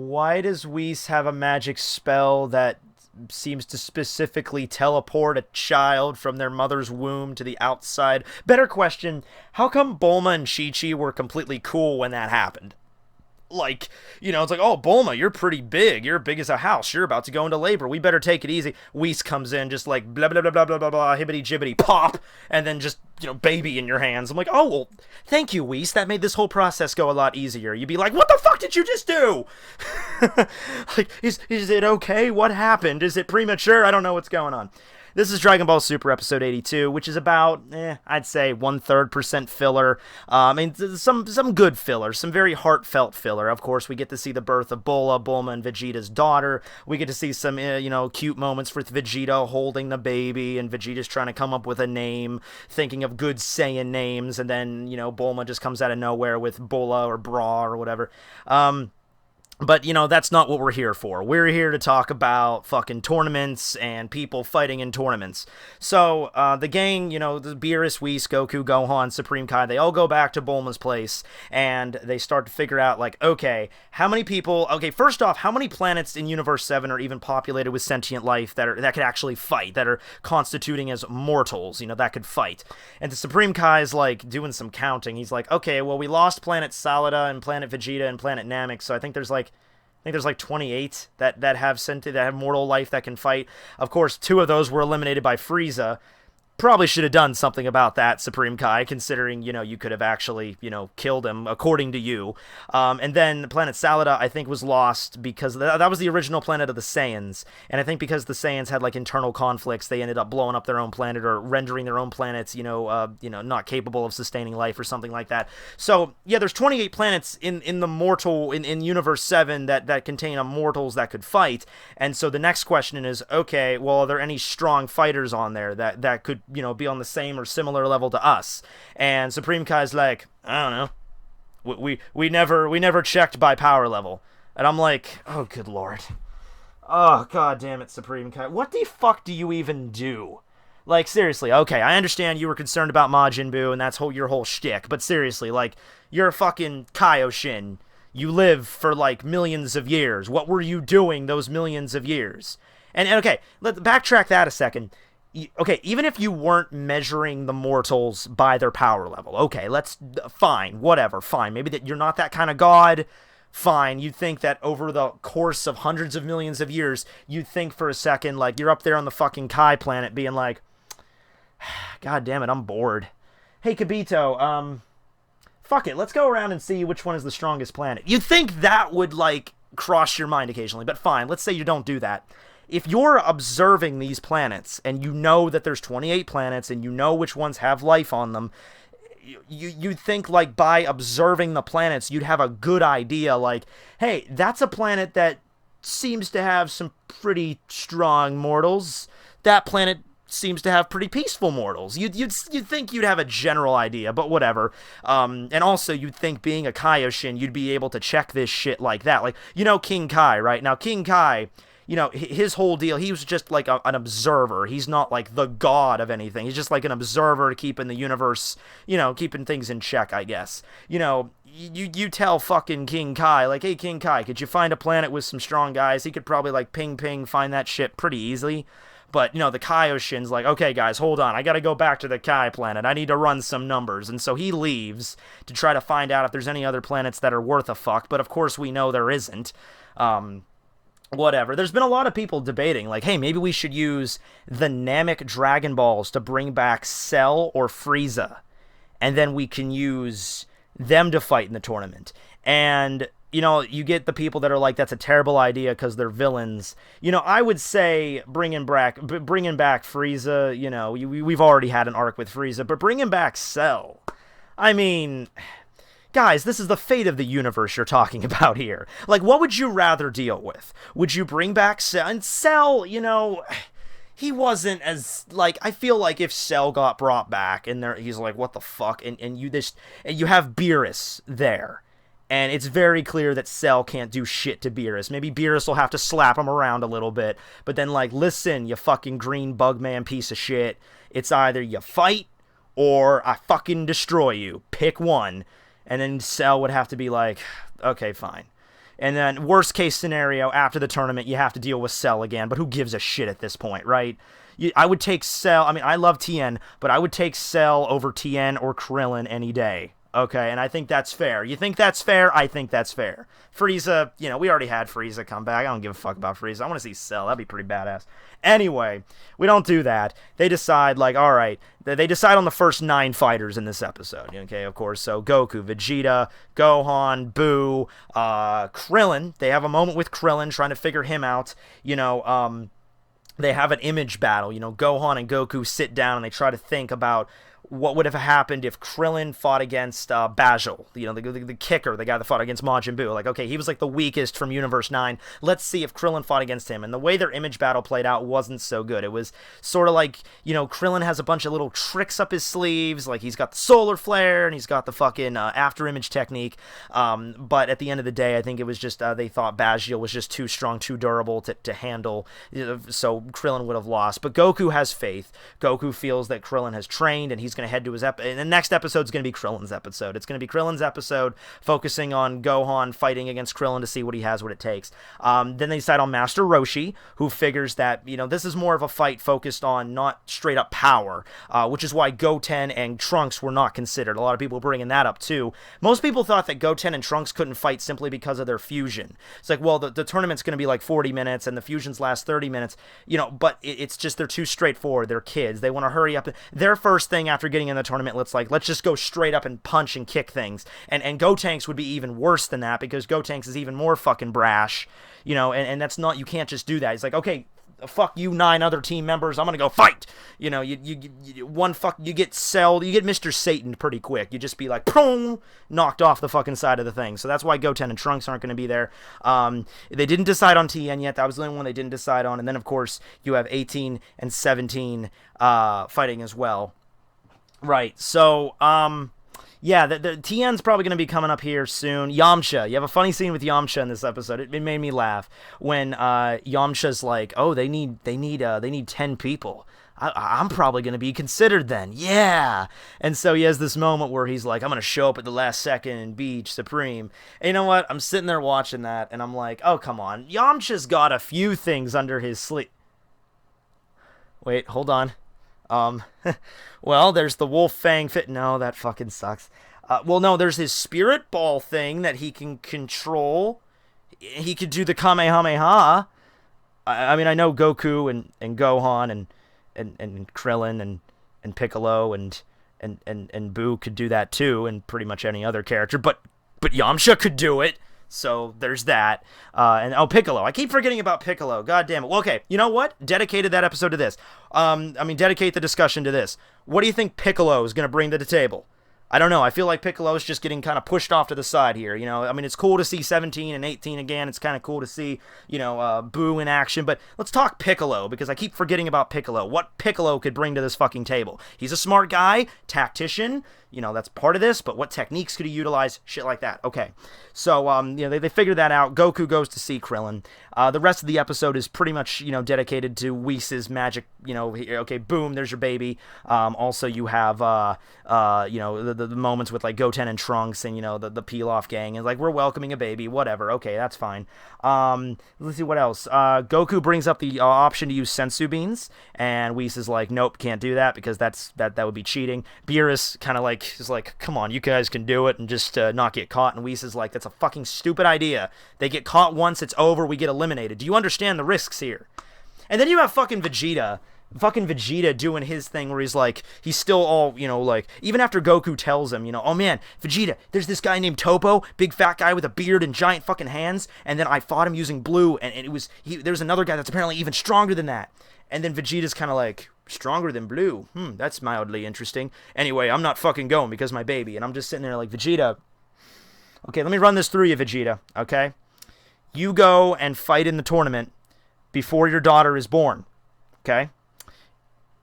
Why does Whis have a magic spell that seems to specifically teleport a child from their mother's womb to the outside? Better question, how come Bulma and Chi-Chi were completely cool when that happened? Like, it's like, oh, Bulma, you're pretty big. You're big as a house. You're about to go into labor. We better take it easy. Whis comes in just like blah, blah, blah, blah, blah, blah, blah, hibbity jibbity, pop, and then just, baby in your hands. I'm like, oh, well, thank you, Whis. That made this whole process go a lot easier. You'd be like, what the fuck did you just do? Like, is it okay? What happened? Is it premature? I don't know what's going on. This is Dragon Ball Super episode 82, which is about, I'd say 1/3% filler. Some good filler, some very heartfelt filler. Of course, we get to see the birth of Bulla, Bulma, and Vegeta's daughter. We get to see some, cute moments with Vegeta holding the baby, and Vegeta's trying to come up with a name, thinking of good Saiyan names, and then, Bulma just comes out of nowhere with Bulla or Bra or whatever. But, that's not what we're here for. We're here to talk about fucking tournaments and people fighting in tournaments. So, the gang, the Beerus, Whis, Goku, Gohan, Supreme Kai, they all go back to Bulma's place, and they start to figure out, like, okay, first off, how many planets in Universe 7 are even populated with sentient life that could actually fight, that are constituting as mortals, that could fight? And the Supreme Kai's, like, doing some counting. He's like, okay, well, we lost Planet Salada and Planet Vegeta and Planet Namek, so I think there's, like, 28 that have mortal life that can fight. Of course, 2 of those were eliminated by Frieza. Probably should have done something about that, Supreme Kai, considering, you could have actually, killed him, according to you. And then Planet Salada, I think, was lost because that was the original planet of the Saiyans. And I think because the Saiyans had, like, internal conflicts, they ended up blowing up their own planet or rendering their own planets, not capable of sustaining life or something like that. So, yeah, there's 28 planets in the mortal, in Universe 7 that contain immortals that could fight. And so the next question is, okay, well, are there any strong fighters on there that could, be on the same or similar level to us? And Supreme Kai's like, I don't know. We never checked by power level. And I'm like, oh, good lord. Oh, god damn it, Supreme Kai. What the fuck do you even do? Like, seriously, okay, I understand you were concerned about Majin Buu, and that's your whole shtick, but seriously, like, you're a fucking Kaioshin. You live for, like, millions of years. What were you doing those millions of years? And okay, let's backtrack that a second. Okay, even if you weren't measuring the mortals by their power level, okay, fine, whatever, fine. Maybe that you're not that kind of god, fine. You'd think that over the course of hundreds of millions of years, you'd think for a second, like, you're up there on the fucking Kai planet being like, god damn it, I'm bored. Hey, Kibito, fuck it, let's go around and see which one is the strongest planet. You'd think that would, like, cross your mind occasionally, but fine, let's say you don't do that. If you're observing these planets, and you know that there's 28 planets, and you know which ones have life on them, you'd think, like, by observing the planets, you'd have a good idea, like, hey, that's a planet that seems to have some pretty strong mortals. That planet seems to have pretty peaceful mortals. You'd think you'd have a general idea, but whatever. And also, you'd think, being a Kaioshin, you'd be able to check this shit like that. Like, King Kai, right? Now, King Kai, his whole deal, he was just like an observer. He's not like the god of anything. He's just like an observer keeping the universe, keeping things in check, I guess. You tell fucking King Kai, like, hey, King Kai, could you find a planet with some strong guys? He could probably, like, ping, find that shit pretty easily. But, the Kaioshin's like, okay, guys, hold on. I gotta go back to the Kai planet. I need to run some numbers. And so he leaves to try to find out if there's any other planets that are worth a fuck. But, of course, we know there isn't. Whatever. There's been a lot of people debating, like, hey, maybe we should use the Namek Dragon Balls to bring back Cell or Frieza. And then we can use them to fight in the tournament. And, you get the people that are like, that's a terrible idea because they're villains. I would say bringing back Frieza, we've already had an arc with Frieza, but bringing back Cell. I mean, guys, this is the fate of the universe you're talking about here. Like, what would you rather deal with? Would you bring back Cell? And Cell, he wasn't as, like, I feel like if Cell got brought back and he's like, what the fuck? And you have Beerus there. And it's very clear that Cell can't do shit to Beerus. Maybe Beerus will have to slap him around a little bit. But then, like, listen, you fucking green bugman piece of shit. It's either you fight or I fucking destroy you. Pick one. And then Cell would have to be like, okay, fine. And then worst case scenario, after the tournament, you have to deal with Cell again. But who gives a shit at this point, right? I would take Cell. I mean, I love Tien, but I would take Cell over Tien or Krillen any day. Okay, and I think that's fair. You think that's fair? I think that's fair. Frieza, we already had Frieza come back. I don't give a fuck about Frieza. I want to see Cell. That'd be pretty badass. Anyway, we don't do that. They decide, like, all right, they decide on the first 9 fighters in this episode. Okay, of course. So Goku, Vegeta, Gohan, Boo, Krillin. They have a moment with Krillin trying to figure him out. They have an image battle. Gohan and Goku sit down and they try to think about what would have happened if Krillin fought against Bajil, the kicker, the guy that fought against Majin Buu. Like, okay, he was like the weakest from Universe 9. Let's see if Krillin fought against him. And the way their image battle played out wasn't so good. It was sort of like, Krillin has a bunch of little tricks up his sleeves. Like, he's got the solar flare and he's got the fucking after image technique. But at the end of the day, I think it was just they thought Bajil was just too strong, too durable to handle. So Krillin would have lost. But Goku has faith. Goku feels that Krillin has trained and he's going to head to his and the next episode is going to be Krillin's episode. It's going to be Krillin's episode, focusing on Gohan fighting against Krillin to see what he has, what it takes. Then they decide on Master Roshi, who figures that this is more of a fight focused on not straight up power, which is why Goten and Trunks were not considered. A lot of people bringing that up too. Most people thought that Goten and Trunks couldn't fight simply because of their fusion. It's like, well, the tournament's going to be like 40 minutes and the fusions last 30 minutes, but it's just they're too straightforward. They're kids. They want to hurry up. Their first thing after getting in the tournament, let's just go straight up and punch and kick things. And Gotenks would be even worse than that because Gotenks is even more fucking brash, and that's not, you can't just do that. He's like, okay, fuck you 9 other team members, I'm gonna go fight. You get Cell, you get Mr. Satan pretty quick. You just be like, boom, knocked off the fucking side of the thing. So that's why Goten and Trunks aren't gonna be there. They didn't decide on Tien yet. That was the only one they didn't decide on. And then of course you have 18 and 17 fighting as well. Right, so, yeah, the Tien's probably going to be coming up here soon. Yamcha, you have a funny scene with Yamcha in this episode. It made me laugh when Yamcha's like, oh, they need 10 people. I'm probably going to be considered then. Yeah. And so he has this moment where he's like, I'm going to show up at the last second and be supreme. And you know what? I'm sitting there watching that, and I'm like, oh, come on. Yamcha's got a few things under his sleeve. Wait, hold on. Well, there's the Wolf Fang fit. No, that fucking sucks. Well, no, there's his Spirit Ball thing that he can control. He could do the Kamehameha. I mean, I know Goku and Gohan and Krillin and Piccolo and Buu could do that too, and pretty much any other character. But Yamcha could do it. So there's that. And Piccolo. I keep forgetting about Piccolo. God damn it. Well, okay, you know what? Dedicated that episode to this. Dedicate the discussion to this. What do you think Piccolo is going to bring to the table? I don't know. I feel like Piccolo is just getting kind of pushed off to the side here. It's cool to see 17 and 18 again. It's kind of cool to see, Buu in action. But let's talk Piccolo, because I keep forgetting about Piccolo. What Piccolo could bring to this fucking table. He's a smart guy, tactician. That's part of this, but what techniques could he utilize? Shit like that. Okay. So, they figured that out. Goku goes to see Krillin. The rest of the episode is pretty much, dedicated to Whis' magic, okay, boom, there's your baby. Also, you have, the moments with, like, Goten and Trunks and, the peel-off gang, and, like, we're welcoming a baby, whatever. Okay, that's fine. Let's see what else. Goku brings up the option to use sensu beans, and Whis is like, nope, can't do that, because that would be cheating. Beerus kind of, like, is like, come on, you guys can do it and just not get caught. And Whis is like, that's a fucking stupid idea. They get caught once, it's over, we get eliminated. Do you understand the risks here? And then you have fucking Vegeta doing his thing where he's like, he's still all, even after Goku tells him, oh man, Vegeta, there's this guy named Topo, big fat guy with a beard and giant fucking hands, and then I fought him using blue, and there's another guy that's apparently even stronger than that. And then Vegeta's kind of like, stronger than blue? That's mildly interesting. Anyway, I'm not fucking going because my baby. And I'm just sitting there like, Vegeta, okay, let me run this through you, Vegeta, okay? You go and fight in the tournament before your daughter is born, okay?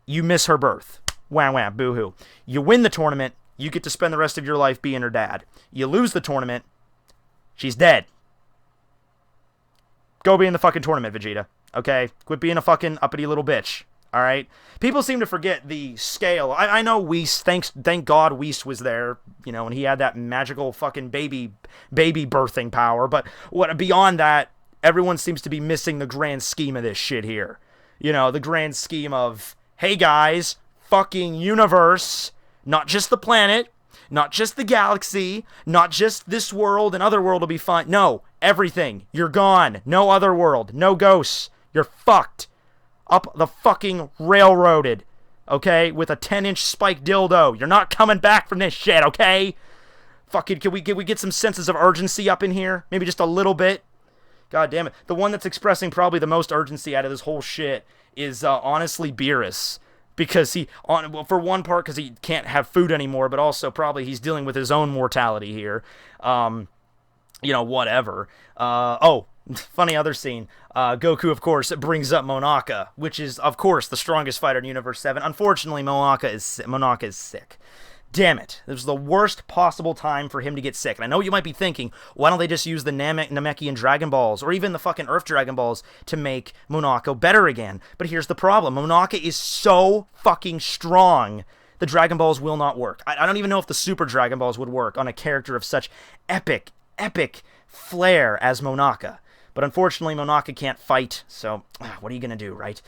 You miss her birth. Wham, wham, boo-hoo. You win the tournament, you get to spend the rest of your life being her dad. You lose the tournament, she's dead. Go be in the fucking tournament, Vegeta, okay? Quit being a fucking uppity little bitch. All right, people seem to forget the scale. I know Whis. Thank God Whis was there, you know, and he had that magical fucking baby birthing power. But what beyond that, everyone seems to be missing the grand scheme of this shit here. You know, the grand scheme of, hey guys, fucking universe, not just the planet, not just the galaxy, not just this world, another world will be fine. No, everything. You're gone. No other world. No ghosts. You're fucked. Up the fucking railroaded, okay, with a 10-inch spike dildo. You're not coming back from this shit, okay? Fucking, can we get some senses of urgency up in here? Maybe just a little bit? God damn it. The one that's expressing probably the most urgency out of this whole shit is honestly Beerus. Because for one part, because he can't have food anymore, but also probably he's dealing with his own mortality here. You know, whatever. Funny other scene. Goku, of course, brings up Monaka, which is, of course, the strongest fighter in Universe 7. Unfortunately, Monaka is sick. Damn it. This was the worst possible time for him to get sick. And I know what you might be thinking, why don't they just use the Namekian Dragon Balls, or even the fucking Earth Dragon Balls, to make Monaka better again? But here's the problem. Monaka is so fucking strong, the Dragon Balls will not work. I don't even know if the Super Dragon Balls would work on a character of such epic flair as Monaka. But unfortunately, Monaka can't fight, so what are you gonna do, right?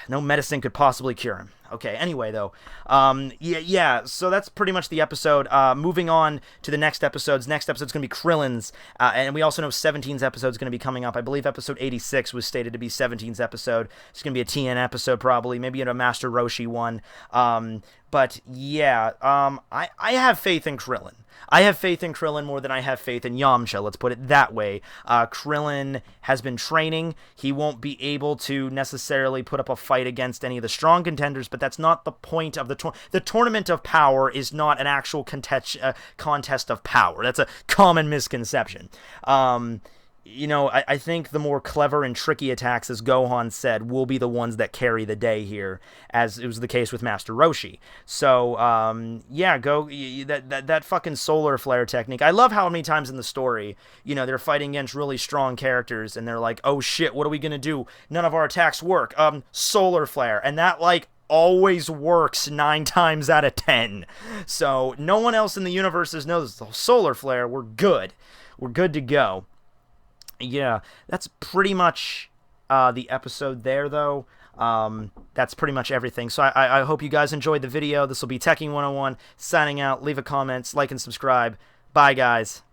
No medicine could possibly cure him. Okay, anyway, though, so that's pretty much the episode. Moving on to the next episodes. Next episode's going to be Krillen's, and we also know 17's episode is going to be coming up. I believe episode 86 was stated to be 17's episode. It's going to be a TN episode, probably, maybe a Master Roshi one. But, yeah, I have faith in Krillen. I have faith in Krillen more than I have faith in Yamcha, let's put it that way. Krillen has been training. He won't be able to necessarily put up a fight against any of the strong contenders, but that's not the point of the tournament. The Tournament of Power is not an actual contest of power. That's a common misconception. You know, I think the more clever and tricky attacks, as Gohan said, will be the ones that carry the day here, as it was the case with Master Roshi. So, yeah, that fucking solar flare technique. I love how many times in the story, you know, they're fighting against really strong characters, and they're like, oh shit, what are we gonna do? None of our attacks work. Solar flare. And that, like, always works 9 times out of 10. So, no one else in the universe knows the solar flare. We're good. We're good to go. Yeah, that's pretty much the episode there, though. That's pretty much everything. So I hope you guys enjoyed the video. This will be Tekking101 signing out. Leave a comment, like, and subscribe. Bye, guys.